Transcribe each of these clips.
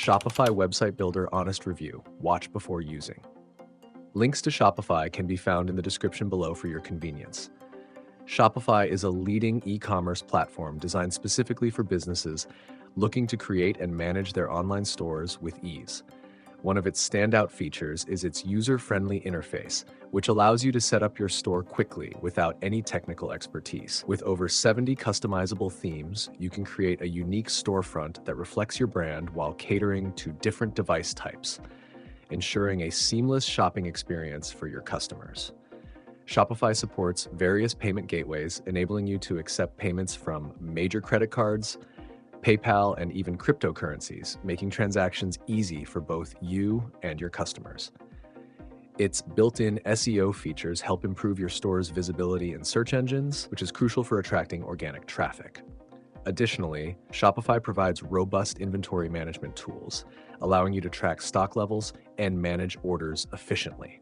Shopify Website Builder Honest Review. Watch before using. Links to Shopify can be found in the description below for your convenience. Shopify is a leading e-commerce platform designed specifically for businesses looking to create and manage their online stores with ease. One of its standout features is its user-friendly interface, which allows you to set up your store quickly without any technical expertise. With over 70 customizable themes, you can create a unique storefront that reflects your brand while catering to different device types, ensuring a seamless shopping experience for your customers. Shopify supports various payment gateways, enabling you to accept payments from major credit cards, PayPal, and even cryptocurrencies, making transactions easy for both you and your customers. Its built-in SEO features help improve your store's visibility in search engines, which is crucial for attracting organic traffic. Additionally, Shopify provides robust inventory management tools, allowing you to track stock levels and manage orders efficiently.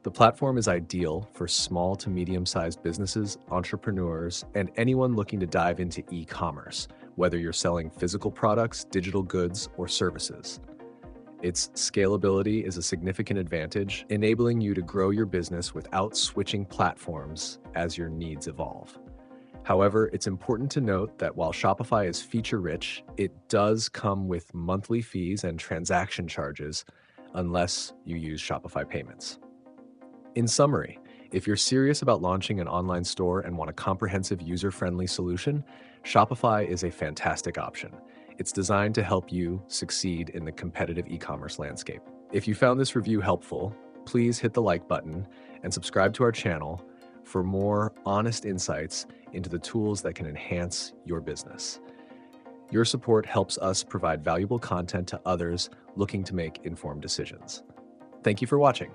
The platform is ideal for small to medium-sized businesses, entrepreneurs, and anyone looking to dive into e-commerce, whether you're selling physical products, digital goods, or services. Its scalability is a significant advantage, enabling you to grow your business without switching platforms as your needs evolve. However, it's important to note that while Shopify is feature-rich, it does come with monthly fees and transaction charges unless you use Shopify payments. In summary, if you're serious about launching an online store and want a comprehensive user-friendly solution, Shopify is a fantastic option. It's designed to help you succeed in the competitive e-commerce landscape. If you found this review helpful, please hit the like button and subscribe to our channel for more honest insights into the tools that can enhance your business. Your support helps us provide valuable content to others looking to make informed decisions. Thank you for watching.